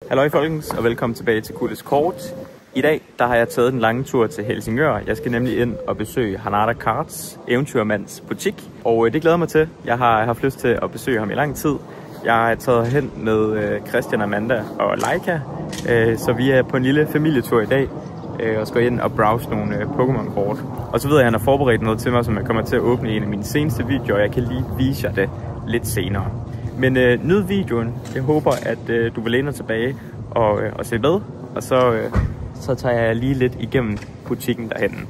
Halløj folkens, og velkommen tilbage til Kuldes Kort. I dag der har jeg taget den lange tur til Helsingør. Jeg skal nemlig ind og besøge Hanada Cards, eventyrmands butik. Og det glæder mig til. Jeg har haft lyst til at besøge ham i lang tid. Jeg er taget hen med Christian, Amanda og Leica. Så vi er på en lille familietur i dag og skal ind og browse nogle Pokémon-kort. Og så ved jeg, at han har forberedt noget til mig, som jeg kommer til at åbne i en af mine seneste videoer, og jeg kan lige vise jer det lidt senere. Men nyd videoen. Jeg håber, at du vil læne dig tilbage og se med. Og så tager jeg lige lidt igennem butikken derhen.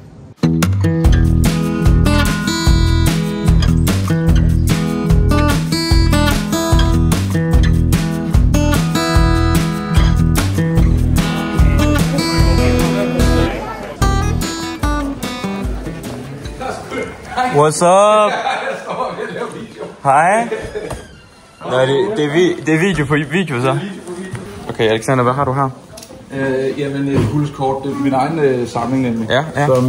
What's up? Hej. Nej, det er video så. Okay, Alexander, hvad har du her? Jamen, Kuldes Kort, det er min egen samling nemlig. Ja. Som,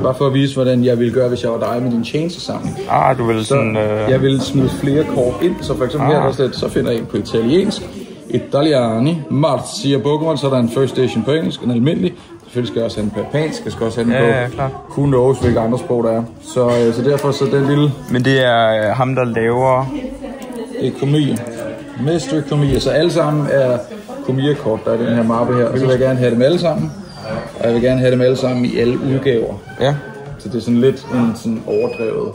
bare for at vise, hvordan jeg ville gøre, hvis jeg var dig med din Chainsaw-samling. Du vil sådan... Jeg vil smide flere kort ind, så for eksempel her, så finder jeg en på italiensk. Italiani, Marzia Pokémon, så er der en first edition på engelsk, en almindelig. Selvfølgelig skal jeg også have den på japansk, jeg skal også have den på who knows, hvilke andre sprog der er. Så derfor så den lille... Men det er ham, der laver... Det er Komiya. Mr. Komiya, så alle sammen er Komiya-kort, der er den her mappe her. Og så vil jeg gerne have dem alle sammen. Og jeg vil gerne have dem alle sammen i alle udgaver. Ja. Så det er sådan lidt en sådan overdrevet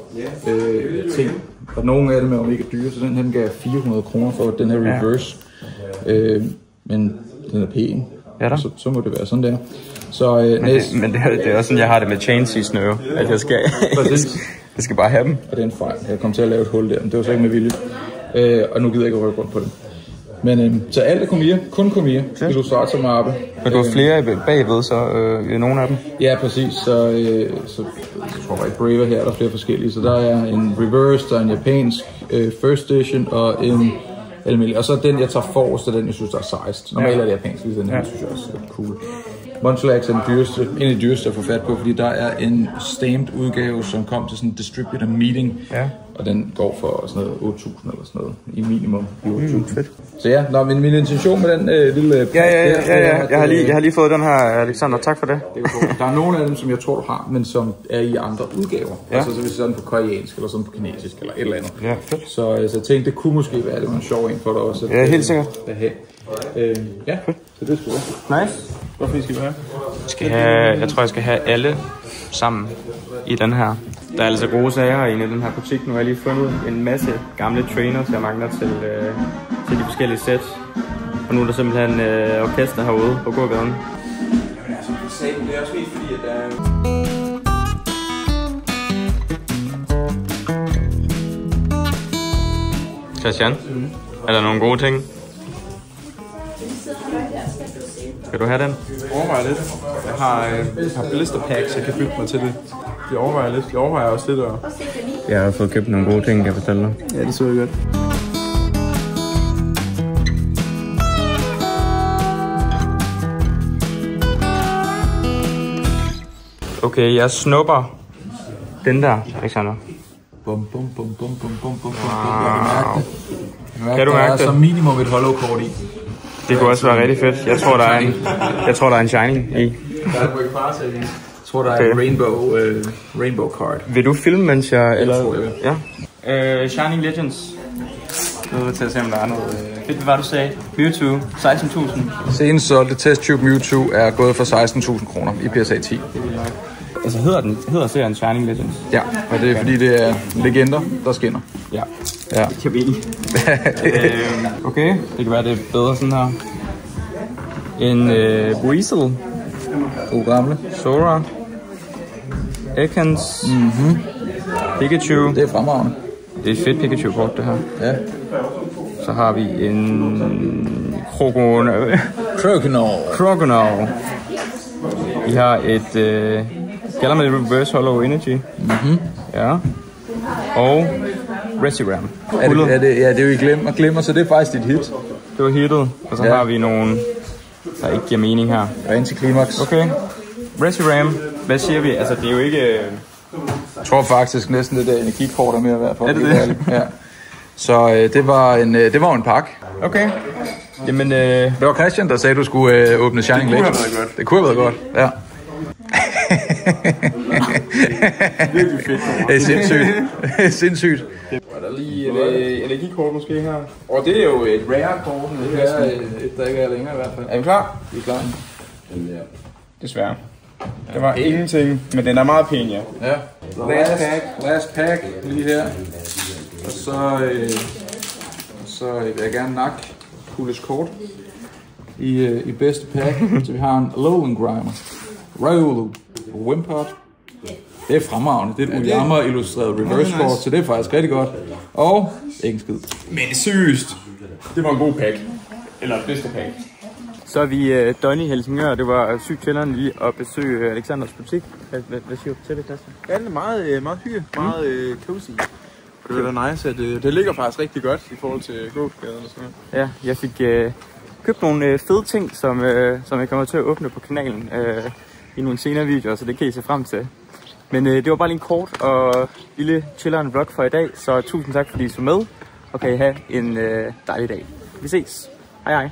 ting. Og nogle af dem er jo mega dyre, så den her gav 400 kroner for den her reverse. Men den er pæn. Ja da. Så må det være sådan der. Så, men det er også sådan, jeg har det med Chainsaw, at jeg skal... Jeg skal bare have dem. Og det er en fejl. Jeg kom til at lave et hul der, men det var så ikke med vilje. Og nu gider jeg ikke at rykke rundt på det. Men så alt er Komiya, kun Komiya, Illustrator mappe. Men du har flere bagved, så nogle af dem? Ja, præcis. Så jeg tror jeg, Braver her er der flere forskellige. Så der er en reverse, der er en japansk first edition og en almindelig. Og så den, jeg tager forrest, er den, jeg synes, der er sejst. Normalt er det japansk, den her synes jeg også er cool. Munchlax er den dyreste, en af de dyreste at få fat på, fordi der er en stamped udgave, som kom til sådan en distributor meeting, og den går for sådan noget 8.000 eller sådan noget, i minimum i 8.000. Fedt. Så ja, min intention med den lille... Jeg har lige fået den her, Alexander, tak for det. Der er nogle af dem, som jeg tror, du har, men som er i andre udgaver. Altså så hvis det er sådan på koreansk, eller sådan på kinesisk, eller et eller andet. Ja, fedt. Så jeg tænkte, det kunne måske være lidt en sjov en for dig også. Ja, helt sikkert. Ja, så det skulle være. Nice. Hvorfor skal vi have? Jeg tror, jeg skal have alle sammen i den her. Der er altså gode sager inde i den her butik. Nu har jeg lige fundet en masse gamle trainers, jeg mangler til de forskellige sæt. Og nu er der simpelthen orkester herude på gågaden. Jamen altså, det er også helt fordi, at der er... Christian, er der nogle gode ting? Skal du have den? Jeg overvejer lidt. Jeg har blister packs, jeg kan bytte mig til det. Jeg overvejer lidt. Jeg overvejer også lidt at... Jeg har fået købt nogle gode ting, kan jeg fortælle dig. Ja, det så jeg godt. Okay, jeg snupper den der, Alexander. Bum. Wow. Kan du mærke det? Der er som minimum et hollow-kort i. Det kunne også være rigtig fedt. Jeg tror, der er en shining i. Jeg tror, der er en rainbow card. Vil du filme, mens jeg... Eller tror jeg. Ja. Shining Legends. Nu til at se, om der er noget... Fedt, hvad du sagde? Mewtwo, 16.000. Senest solgte Test Tube Mewtwo er gået for 16.000 kroner i PSA 10. Altså hedder serien Shining Legends? Ja, og det er fordi, det er legender, der skinner. Ja. Det kan vi ikke. Okay, det kan være, det er bedre sådan her. En Weasel. God gamle. Sora. Ekans. Pikachu. Det er fremragende. Det er et fedt Pikachu-kort, det her. Ja. Så har vi en Croconaw. Vi har et Gælder med Reverse Hollow Energy. Ja. Og Reshiram. Det er jo i glemmer, så det er faktisk dit hit. Det var hittet. Og så har vi nogle, der ikke giver mening her. Og antiklimaks. Okay. Reshiram. Hvad siger vi? Altså, det er jo ikke... Jeg tror faktisk næsten det der energikort er mere værd for. Er det det? Ja. Så det var en pakke. Okay. Jamen, Det var Christian, der sagde, du skulle åbne Shining Legends. have været godt. Det kunne have været godt, ja. Virkelig fedt. Det er sindssygt. Det er sindssygt. Og der er lige et energikort måske her. Og det er jo et rare kort. Det er et, der ikke er længere i hvert fald. Er vi klar? Vi er klar. Desværre. Det var ingenting, men den er meget pæn, ja. Ja. Last pack lige her. Og så vil jeg gerne nakke Coolest kort i bedste pack. Så vi har en Alolan Grimer, Riolu, Wimpod. Det er fremragende. Det er et Uyama illustreret reverse kort, så det er faktisk rigtig godt. Og ikke en skid. Men seriøst, det var en god pack. Eller bedste pack. så er vi done i Helsingør. Det var sygt chilleren lige at besøge Alexanders butik. Hvad siger du til det, Christian? Ja, det er meget hygge, meget cozy. Og det er da nice, at det ligger faktisk rigtig godt i forhold til gågaden og sådan noget. Ja, jeg fik købt nogle fede ting, som jeg kommer til at åbne på kanalen i nogle senere videoer, så det kan I se frem til. Men det var bare lige en kort og lille chilleren vlog for i dag, så tusind tak fordi I så med, og kan I have en dejlig dag. Vi ses. Hej hej.